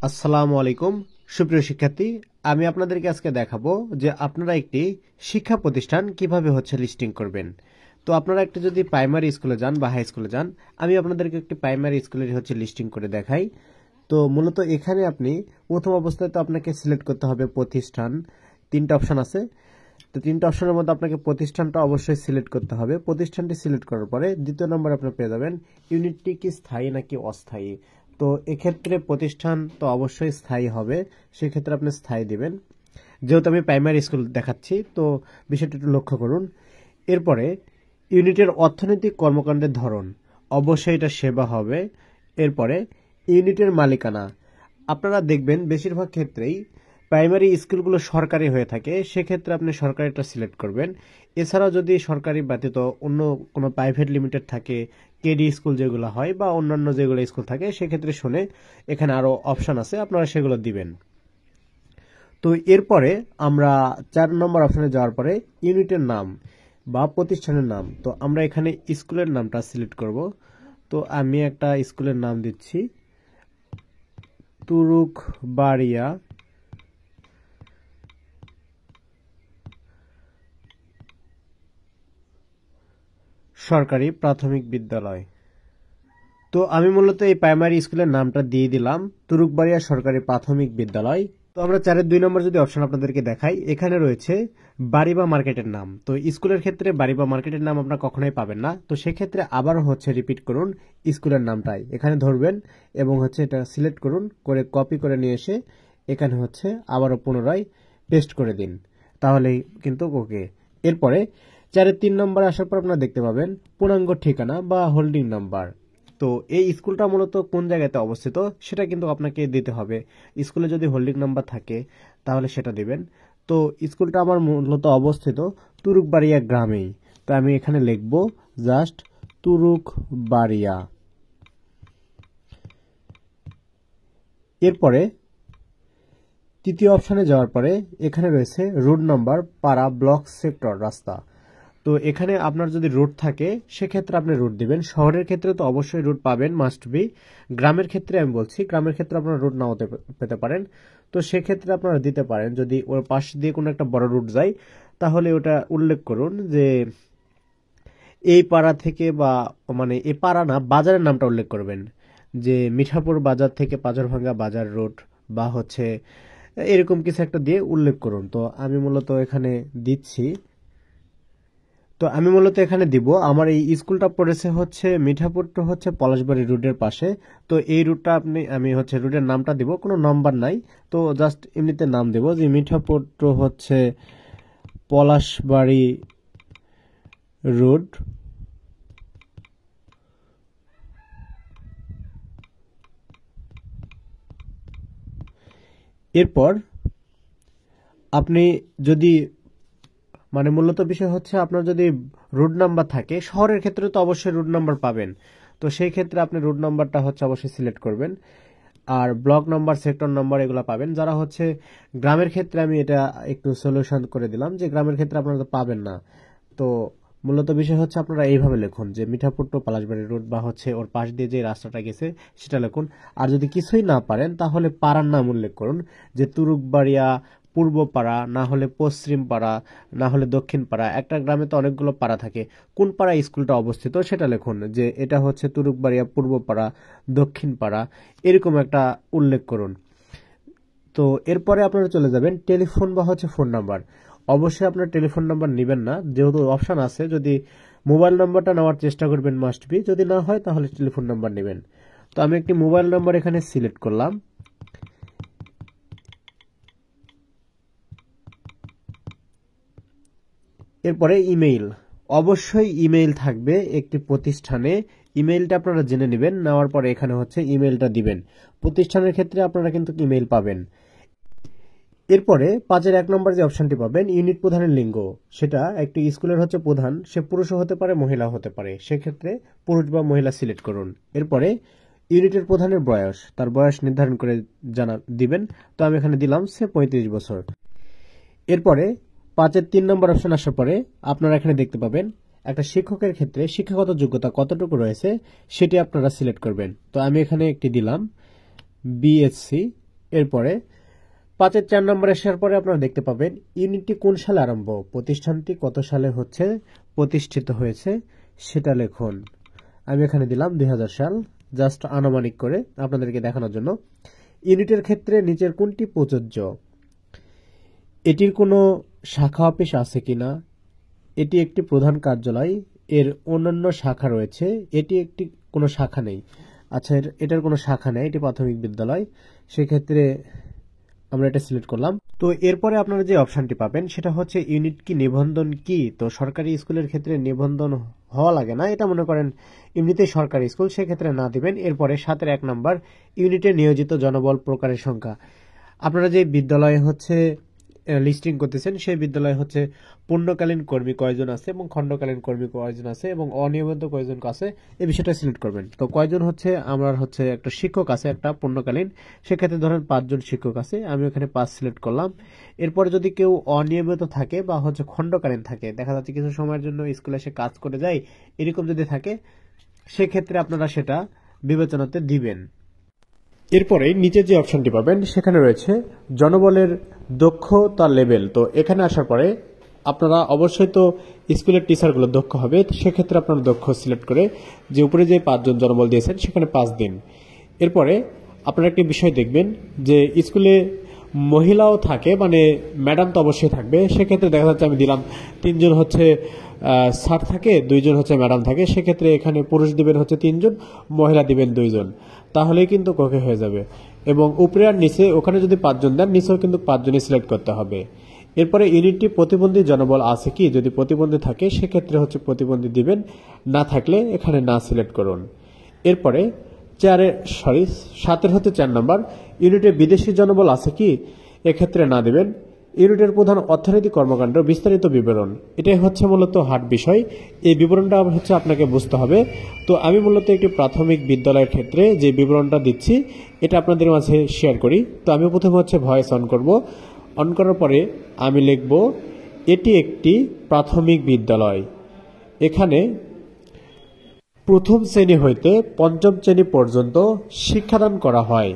আসসালামু আলাইকুম সুপ্রিয় শিক্ষার্থী, আমি আপনাদেরকে আজকে দেখাবো যে আপনারা একটি শিক্ষা প্রতিষ্ঠান কিভাবে লিস্টিং করবেন। তো আপনারা একটা যদি প্রাইমারি স্কুলে যান বা হাই স্কুলে যান, আমি আপনাদেরকে একটি প্রাইমারি স্কুলের লিস্টিং করে দেখাই। তো মূলত এখানে আপনি প্রথম অবস্থায় তো আপনাকে সিলেক্ট করতে হবে প্রতিষ্ঠান। তিনটা অপশন আছে, তো তিনটা অপশনের মধ্যে আপনাকে প্রতিষ্ঠানটা অবশ্যই সিলেক্ট করতে হবে। প্রতিষ্ঠানটি সিলেক্ট করার পরে দ্বিতীয় নম্বরে আপনি পেয়ে যাবেন ইউনিটটি কি স্থায়ী নাকি অস্থায়ী। তো এক্ষেত্রে প্রতিষ্ঠান তো অবশ্যই স্থায়ী হবে, সেক্ষেত্রে আপনি স্থায়ী দিবেন। যেহেতু আমি প্রাইমারি স্কুল দেখাচ্ছি, তো বিষয়টা একটু লক্ষ্য করুন। এরপরে ইউনিটের অর্থনৈতিক কর্মকাণ্ডের ধরন, অবশ্যই এটা সেবা হবে। এরপরে ইউনিটের মালিকানা, আপনারা দেখবেন বেশিরভাগ ক্ষেত্রেই প্রাইমারি স্কুলগুলো সরকারি হয়ে থাকে, সেক্ষেত্রে আপনি সরকারিটা সিলেক্ট করবেন। এছাড়াও যদি সরকারি ব্যতীত অন্য কোনো প্রাইভেট লিমিটেড থাকে, কেডি স্কুল যেগুলো হয় বা অন্যান্য যেগুলো স্কুল থাকে, সেক্ষেত্রে শুনে এখানে আরও অপশান আছে, আপনারা সেগুলো দিবেন। তো এরপরে আমরা 4 নম্বর অপশানে যাওয়ার পরে ইউনিটের নাম বা প্রতিষ্ঠানের নাম, তো আমরা এখানে স্কুলের নামটা সিলেক্ট করব। তো আমি একটা স্কুলের নাম দিচ্ছি তুরুকবাড়িয়া সরকারি প্রাথমিক বিদ্যালয়। তো আমি মূলত এই প্রাইমারি স্কুলের নামটা দিয়ে দিলাম তুরুকবাড়িয়া সরকারি প্রাথমিক বিদ্যালয়। তো আমরা 4-এর 2 নম্বর যদি অপশন আপনাদেরকে দেখাই, এখানে রয়েছে বাড়ি বা মার্কেটের নাম। তো স্কুলের ক্ষেত্রে বাড়ি বা মার্কেটের নাম আপনারা কখনোই পাবেন না, তো সেক্ষেত্রে আবার রিপিট করুন স্কুলের নামটাই এখানে ধরবেন এবং এটা সিলেক্ট করুন, করে কপি করে নিয়ে এসে এখানে আবারও পুনরায় পেস্ট করে দিন, তাহলেই কিন্তু ওকে। এরপরে 4-এর 3 নম্বরে আসার পর আপনারা দেখতে পাবেন পূর্ণাঙ্গ ঠিকানা বা হোল্ডিং নাম্বার। তো এই স্কুলটা মূলত কোন জায়গাতে অবস্থিত সেটা কিন্তু আপনাকে দিতে হবে। স্কুলে যদি হোল্ডিং নাম্বার থাকে তাহলে সেটা দিবেন। তো স্কুলটা আমার মূলত অবস্থিত তুরুকবাড়িয়া গ্রামেই, তো আমি এখানে লিখব জাস্ট তুরুকবাড়িয়া। এরপরে তৃতীয় অপশানে যাওয়ার পরে এখানে রয়েছে রোড নাম্বার, পাড়া, ব্লক, সেক্টর, রাস্তা। তো এখানে আপনার যদি রুট থাকে সেক্ষেত্রে আপনি রুট দিবেন। শহরের ক্ষেত্রে তো অবশ্যই রুট পাবেন, মাস্ট বি। গ্রামের ক্ষেত্রে আমি বলছি, গ্রামের ক্ষেত্রে আপনারা রুট নাও পেতে পারেন, তো সেক্ষেত্রে আপনারা দিতে পারেন। যদি ওর পাশ দিয়ে কোনো একটা বড় রুট যায় তাহলে ওটা উল্লেখ করুন যে এই পাড়া থেকে, বা এই পাড়া না, বাজারের নামটা উল্লেখ করবেন যে মিঠাপুর বাজার থেকে পাজরভাঙ্গা বাজার রুট, বা এরকম কিছু একটা দিয়ে উল্লেখ করুন। তো আমি মূলত এখানে দিচ্ছি। তো আমি মূলত এখানে দিব আমার এই স্কুলটা পড়েছে মিঠাপুর টু পলাশবাড়ি রোডের পাশে। তো এই রুটটা আমি রুটের নামটা দিব, কোনো নাম্বার নাই, তো জাস্ট এমনিতে নাম দেব যে মিঠাপুর টু পলাশবাড়ি রোড। এরপর আপনি যদি মূলত বিষয় আপনার যদি রুট নাম্বার থাকে, শহরের ক্ষেত্রে তো অবশ্যই রুট নাম্বার পাবেন, তো সেই ক্ষেত্রে আপনি রুট নাম্বারটা অবশ্যই সিলেক্ট করবেন। আর ব্লক নাম্বার, সেক্টর নাম্বার এগুলো পাবেন। যারা গ্রামের ক্ষেত্রে আমি এটা একটু সলিউশন করে দিলাম যে গ্রামের ক্ষেত্রে আপনারা তো পাবেন না। তো মূলত বিষয় আপনারা এইভাবে লিখুন যে মিঠাপুর টু পলাশবাড়ি রোড, বা ওর পাশ দিয়ে যে রাস্তাটা গেছে সেটা লিখুন। আর যদি কিছুই না পারেন তাহলে পাড়ার নাম উল্লেখ করুন, যে তুরুকবাড়িয়া পূর্ব পাড়া, না হলে পশ্চিম পাড়া, না হলে দক্ষিণ পাড়া। একটা গ্রামে তো অনেকগুলো পাড়া থাকে, কোন পাড়া স্কুলটা অবস্থিত সেটা লিখুন, যে এটা তুরুকবাড়িয়া পূর্ব পাড়া, দক্ষিণ পাড়া, এরকম একটা উল্লেখ করুন। তো এরপরে আপনারা চলে যাবেন টেলিফোন বা ফোন নাম্বার। অবশ্যই আপনার টেলিফোন নাম্বার নেবেন না, যেহেতু অপশন আছে। যদি মোবাইল নাম্বারটা নেওয়ার চেষ্টা করবেন মাস্ট বি, যদি না হয় তাহলে টেলিফোন নাম্বার নেবেন। তো আমি একটি মোবাইল নাম্বার এখানে সিলেক্ট করলাম। এরপরে ইমেইল, অবশ্যই ইমেইল থাকবে একটি প্রতিষ্ঠানে। ইমেইলটা আপনারা জেনে নেবেন, নেওয়ার পরে এখানে ইমেইলটা দিবেন। প্রতিষ্ঠানের ক্ষেত্রে আপনারা কিন্তু ইমেইল পাবেন। এরপরে 5-এর 1 নম্বর যে অপশনটি পাবেন ইউনিট প্রধানের লিঙ্গ, সেটা একটি স্কুলের প্রধান, সে পুরুষও হতে পারে মহিলা হতে পারে, সেক্ষেত্রে পুরুষ বা মহিলা সিলেক্ট করুন। এরপরে ইউনিটের প্রধানের বয়স, তার বয়স নির্ধারণ করে দিবেন। তো আমি এখানে দিলাম সে 35 বছর। এরপরে 5-এর 3 নম্বর অপশন আসার পরে আপনারা এখানে দেখতে পাবেন একটা শিক্ষকের ক্ষেত্রে শিক্ষাগত যোগ্যতা কতটুকু রয়েছে সেটি আপনারা সিলেক্ট করবেন। তো আমি এখানে একটি দিলাম বিএসসি এরপরে 5-এর 4 নম্বর আসার পরে আপনারা দেখতে পাবেন ইউনিটটি কোন সালে আরম্ভ, প্রতিষ্ঠানটি কত সালে প্রতিষ্ঠিত হয়েছে সেটা লিখুন। আমি এখানে দিলাম 2000 সাল, জাস্ট আনুমানিক করে আপনাদেরকে দেখানোর জন্য। ইউনিটের ক্ষেত্রে নিচের কোনটি প্রযোজ্য? এটির কোনো শাখা অফিস আছে কিনা, এটি একটি প্রধান কার্যালয়, এর অন্যান্য শাখা রয়েছে, এটি একটি কোনো শাখা নেই। আচ্ছা, এটার কোনো শাখা নেই, এটি প্রাথমিক বিদ্যালয়, সেক্ষেত্রে আমরা এটা সিলেক্ট করলাম। তো এরপরে আপনারা যে অপশনটি পাবেন সেটা হচ্ছে ইউনিট কি নিবন্ধন কি। তো সরকারি স্কুলের ক্ষেত্রে নিবন্ধন হওয়া লাগে না, এটা মনে করেন এমনিতেই সরকারি স্কুল, সেক্ষেত্রে না দিবেন। এরপরে 7-এর 1 নম্বর ইউনিটে নিয়োজিত জনবল প্রকারের সংখ্যা। আপনারা যে বিদ্যালয়ে লিস্টিং করতেছেন সেই বিদ্যালয়ে পূর্ণকালীন কর্মী কয়জন আছে এবং খণ্ডকালীন কর্মী কয়জন আছে এবং অনিয়মিত কয়জন আছে, এই বিষয়টা সিলেক্ট করবেন। তো কয়জন আমার একটা শিক্ষক আছে, একটা পূর্ণকালীন, সেক্ষেত্রে ধরেন 5 জন শিক্ষক আছে, আমি ওখানে 5 সিলেক্ট করলাম। এরপরে যদি কেউ অনিয়মিত থাকে বা খণ্ডকালীন থাকে, দেখা যাচ্ছে কিছু সময়ের জন্য স্কুলে এসে কাজ করে যায়, এরকম যদি থাকে সেক্ষেত্রে আপনারা সেটা বিবেচনাতে দিবেন। এরপরে নিচে যে অপশনটি পাবেন সেখানে রয়েছে জনবলের দক্ষতা লেভেল। তো এখানে আসার পরে আপনারা অবশ্যই তো স্কুলের টিচারগুলো দক্ষ হবে, সেক্ষেত্রে আপনারা দক্ষ সিলেক্ট করে যে উপরে যে 5 জন জনবল দিয়েছেন সেখানে 5 দিন। এরপরে আপনারা একটি বিষয় দেখবেন যে স্কুলে মহিলাও থাকে, মানে ম্যাডাম তো অবশ্যই থাকবে, সেক্ষেত্রে দেখা যাচ্ছে আমি দিলাম 3 জন স্যার থাকে, 2 জন ম্যাডাম থাকে, সেক্ষেত্রে এখানে পুরুষ দিবেন 3 জন, মহিলা দিবেন 2 জন, তাহলেই কিন্তু ওকে হয়ে যাবে। এবং উপরে আর নিচে ওখানে যদি 5 জন দেন, নিচেও কিন্তু 5 জনই সিলেক্ট করতে হবে। এরপরে ইউনিটটি প্রতিবন্ধী জনবল আছে কি, যদি প্রতিবন্ধী থাকে সেক্ষেত্রে প্রতিবন্ধী দিবেন, না থাকলে এখানে না সিলেক্ট করুন। এরপরে 7-এর 4 নম্বর ইউনিটে বিদেশি জনবল আছে কি, এক্ষেত্রে না দিবেন। ইউনিটের প্রধান অর্থনৈতিক কর্মকাণ্ড বিস্তারিত বিবরণ, এটাই মূলত হার্ড বিষয়, এই বিবরণটা আপনাকে বুঝতে হবে। তো আমি মূলত একটি প্রাথমিক বিদ্যালয়ের ক্ষেত্রে যে বিবরণটা দিচ্ছি এটা আপনাদের মাঝে শেয়ার করি। তো আমি প্রথমে ভয়েস অন করব, অন করার পরে আমি লিখব এটি একটি প্রাথমিক বিদ্যালয়, এখানে প্রথম শ্রেণী হইতে 5ম শ্রেণী পর্যন্ত শিক্ষাদান করা হয়।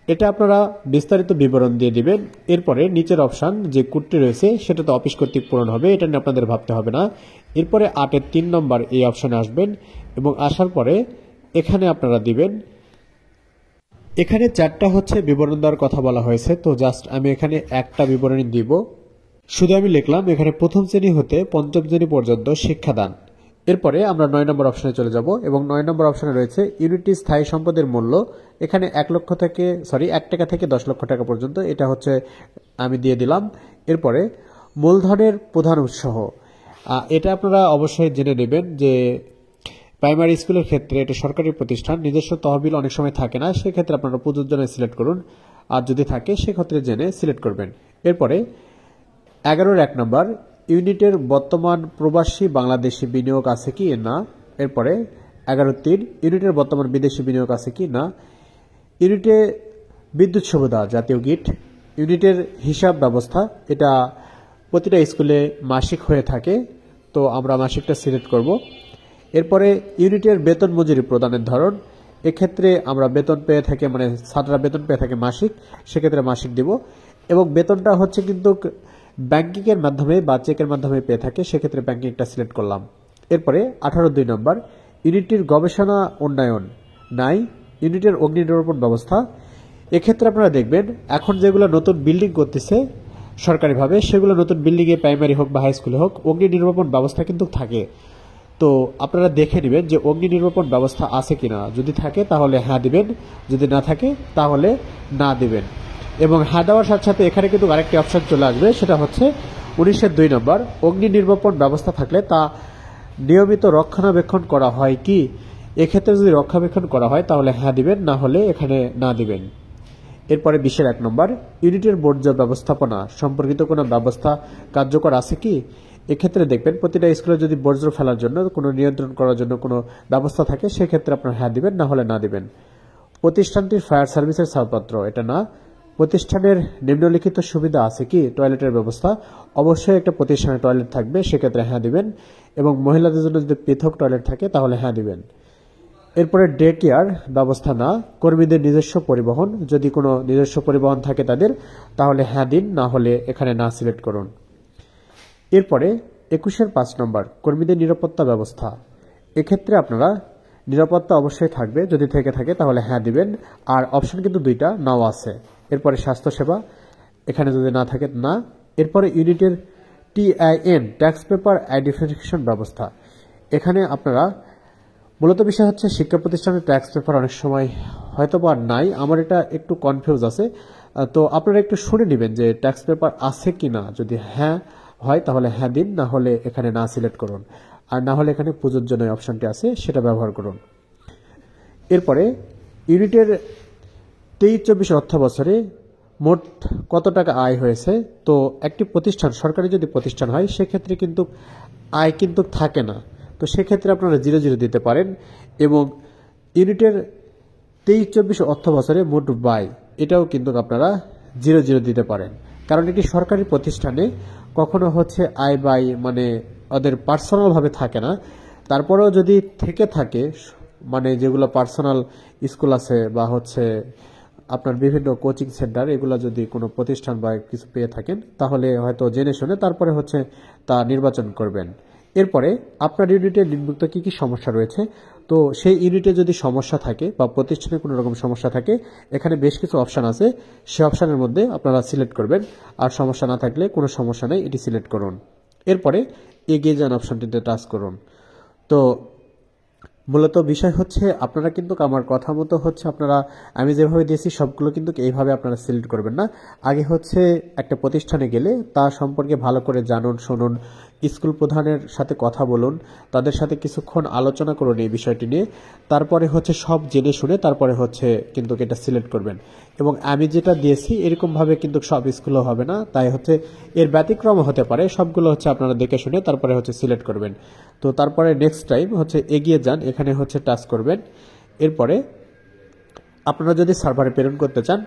এটা আপনারা বিস্তারিত বিবরণ দিয়ে দিবেন। এরপরে নিচের অপশন যে কোডটি রয়েছে সেটা তো অফিস কর্তৃক পূরণ হবে, এটা নিয়ে আপনাদের ভাবতে হবে না। এরপরে 8-এর 3 নম্বর এই অপশনে আসবেন এবং আসার পরে এখানে আপনারা দিবেন, এখানে 4টা বিবরণ দেওয়ার কথা বলা হয়েছে, তো জাস্ট আমি এখানে একটা বিবরণী দিব। শুধু আমি লিখলাম এখানে প্রথম শ্রেণী হতে 5ম শ্রেণী পর্যন্ত শিক্ষাদান। এরপরে আমরা 9 নম্বর অপশনে চলে যাব এবং 9 নম্বর অপশনে রয়েছে ইউনিটি স্থায়ী সম্পদের মূল্য, এখানে 1 টাকা থেকে 10 লক্ষ টাকা পর্যন্ত, এটা আমি দিয়ে দিলাম। এরপরে মূলধনের প্রধান উৎস, এটা আপনারা অবশ্যই জেনে নেবেন যে প্রাইমারি স্কুলের ক্ষেত্রে এটা সরকারি প্রতিষ্ঠান, নিজস্ব তহবিল অনেক সময় থাকে না, সেক্ষেত্রে আপনারা প্রযোজনে সিলেক্ট করুন, আর যদি থাকে সেক্ষেত্রে জেনে সিলেক্ট করবেন। এরপরে 11-এর 1 নম্বর ইউনিটের বর্তমান প্রবাসী বাংলাদেশি বিনিয়োগ আছে কি না। এরপরে 11-3 ইউনিটের বর্তমান বিদেশি বিনিয়োগ আছে কি না। ইউনিটে বিদ্যুৎ সুবিধা, জাতীয় গিট, ইউনিটের হিসাব ব্যবস্থা, এটা প্রতিটা স্কুলে মাসিক হয়ে থাকে, তো আমরা মাসিকটা সিলেক্ট করব। এরপরে ইউনিটের বেতন মজুরি প্রদানের ধরন, এক্ষেত্রে আমরা বেতন পেয়ে থাকি, মানে ছাত্ররা বেতন পেয়ে থাকে মাসিক, সেক্ষেত্রে মাসিক দিব। এবং বেতনটা কিন্তু ব্যাংকিং এর মাধ্যমে বা চেকের মাধ্যমে পেয়ে থাকে, সেক্ষেত্রে ব্যাংকিংটা সিলেক্ট করলাম। এরপরে 18-2 নম্বর ইউনিটির গবেষণা উন্নয়ন নাই। ইউনিটের অগ্নি নির্বাপন ব্যবস্থা, এক্ষেত্রে আপনারা দেখবেন এখন যেগুলো নতুন বিল্ডিং করতেছে সরকারিভাবে, সেগুলো নতুন বিল্ডিংয়ে প্রাইমারি হোক বা হাই স্কুলে হোক অগ্নি নির্বাপন ব্যবস্থা কিন্তু থাকে। তো আপনারা দেখে নেবেন যে অগ্নি নির্বাপন ব্যবস্থা আছে কিনা, যদি থাকে তাহলে হ্যাঁ দিবেন, যদি না থাকে তাহলে না দিবেন। এবং হ্যাঁ দেওয়ার সাথে সাথে এখানে কিন্তু আরেকটি অপশন চলে আসবে, সেটা 19-এর 2 নম্বর অগ্নি নির্বাপন ব্যবস্থা থাকলে তা নিয়মিত রক্ষণাবেক্ষণ করা হয় কি, এক্ষেত্রে যদি রক্ষণাবেক্ষণ করা হয় তাহলে হ্যাঁ দিবেন, না হলে এখানে না দিবেন। এরপরে 20-এর 1 নম্বর ইউনিটের বর্জ্য ব্যবস্থাপনা সম্পর্কিত কোনো ব্যবস্থা কার্যকর আছে কি, এক্ষেত্রে দেখবেন প্রতিটা স্কুলে যদি বর্জ্য ফেলার জন্য কোনো নিয়ন্ত্রণ করার জন্য কোনো ব্যবস্থা থাকে সেক্ষেত্রে আপনারা হ্যাঁ দিবেন, না হলে না দিবেন। প্রতিষ্ঠানটির ফায়ার সার্ভিসের ছাড়পত্র, এটা না। প্রতিষ্ঠানের নিম্নলিখিত সুবিধা আছে কি, টয়লেটের ব্যবস্থা, অবশ্যই একটা প্রতিষ্ঠানে টয়লেট থাকবে, সেক্ষেত্রে হ্যাঁ দিবেন। এবং মহিলাদের জন্য যদি পৃথক টয়লেট থাকে তাহলে হ্যাঁ দিবেন। এরপরে ডে কেয়ার ব্যবস্থা না, কর্মীদের নিজস্ব পরিবহন, যদি কোনো নিজস্ব পরিবহন থাকে তাদের তাহলে হ্যাঁ দিন, না হলে এখানে না সিলেক্ট করুন। এরপরে 21-5 নম্বর কর্মীদের নিরাপত্তা ব্যবস্থা। এক্ষেত্রে আপনারা নিরাপত্তা অবশ্যই থাকবে, যদি থেকে থাকে তাহলে হ্যাঁ দিবেন, আর অপশন কিন্তু দুইটা নাও আছে। এরপরে স্বাস্থ্যসেবা, এখানে যদি না থাকে না। এরপরে ইউনিটের TIN ট্যাক্স পেপার আইডেন্টিফিকেশন ব্যবস্থা। এখানে আপনারা মূলত বিষয় হচ্ছে শিক্ষা প্রতিষ্ঠানের ট্যাক্স পেপার অনেক সময় হয়তো বা নাই, আমার এটা একটু কনফিউজ আছে, তো আপনারা একটু শুনে নেবেন যে ট্যাক্স পেপার আছে কি না। যদি হ্যাঁ হয় তাহলে হ্যাঁ দিন, না হলে এখানে না সিলেক্ট করুন, আর না হলে এখানে পুজোর জন্য অপশনটি আছে সেটা ব্যবহার করুন। এরপরে ইউনিটের 23-24 অর্থ বছরে মোট কত টাকা আয় হয়েছে। তো একটি প্রতিষ্ঠান, সরকারি যদি প্রতিষ্ঠান হয় সেক্ষেত্রে কিন্তু আয় কিন্তু থাকে না, তো সেক্ষেত্রে আপনারা 0 দিতে পারেন। এবং ইউনিটের 23-24 অর্থ বছরে মোট ব্যয়, এটাও কিন্তু আপনারা 0 দিতে পারেন, কারণ এটি সরকারি প্রতিষ্ঠানে কখনো হচ্ছে আয় ব্যয় মানে ওদের পার্সোনালভাবে থাকে না। তারপরেও যদি থেকে থাকে, মানে যেগুলো পার্সোনাল স্কুল আছে বা হচ্ছে আপনার বিভিন্ন কোচিং সেন্টার, এগুলো যদি কোনো প্রতিষ্ঠান বা কিছু পেয়ে থাকেন তাহলে হয়তো জেনে শুনে তারপরে হচ্ছে তা নির্বাচন করবেন। এরপরে আপনার ইউনিটে নিম্নোক্ত কি কি সমস্যা রয়েছে, তো সেই ইউনিটে যদি সমস্যা থাকে বা প্রতিষ্ঠানে কোনো রকম সমস্যা থাকে, এখানে বেশ কিছু অপশান আছে, সেই অপশানের মধ্যে আপনারা সিলেক্ট করবেন, আর সমস্যা না থাকলে কোনো সমস্যা নেই, এটি সিলেক্ট করুন। এরপরে এগিয়ে যান অপশানটিতে টাচ করুন। তো মূলত বিষয় হচ্ছে আপনারা কিন্তু আমার কথা মতো হচ্ছে আপনারা, আমি যেভাবে দিয়েছি সবগুলো কিন্তু এইভাবে আপনারা সিলেক্ট করবেন না। আগে হচ্ছে একটা প্রতিষ্ঠানে গেলে তা সম্পর্কে ভালো করে জানুন, শুনুন, স্কুল প্রধানের সাথে কথা বলুন, তাদের সাথে কিছুক্ষণ আলোচনা করুন এই বিষয়টি নিয়ে, তারপরে হচ্ছে সব জেনে শুনে তারপরে হচ্ছে কিন্তু এটা সিলেক্ট করবেন। এবং আমি যেটা দিয়েছি এরকমভাবে কিন্তু সব স্কুলও হবে না, তাই হচ্ছে এর ব্যতিক্রম হতে পারে, সবগুলো হচ্ছে আপনারা দেখে শুনে তারপরে হচ্ছে সিলেক্ট করবেন। তো তারপরে নেক্সট টাইম হচ্ছে এগিয়ে যান, এখানে হচ্ছে টাচ করবেন। এরপরে আপনারা যদি সার্ভারে প্রেরণ করতে চান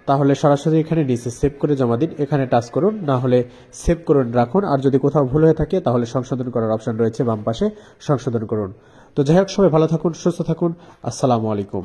তাহলে সরাসরি এখানে নিচে সেভ করে জমা দিন, এখানে টাচ করুন, না হলে সেভ করুন রাখুন, আর যদি কোথাও ভুল হয়ে থাকে তাহলে সংশোধন করার অপশন রয়েছে বাম পাশে, সংশোধন করুন। তো যাই হোক, সবাই ভালো থাকুন, সুস্থ থাকুন, আসসালামু আলাইকুম।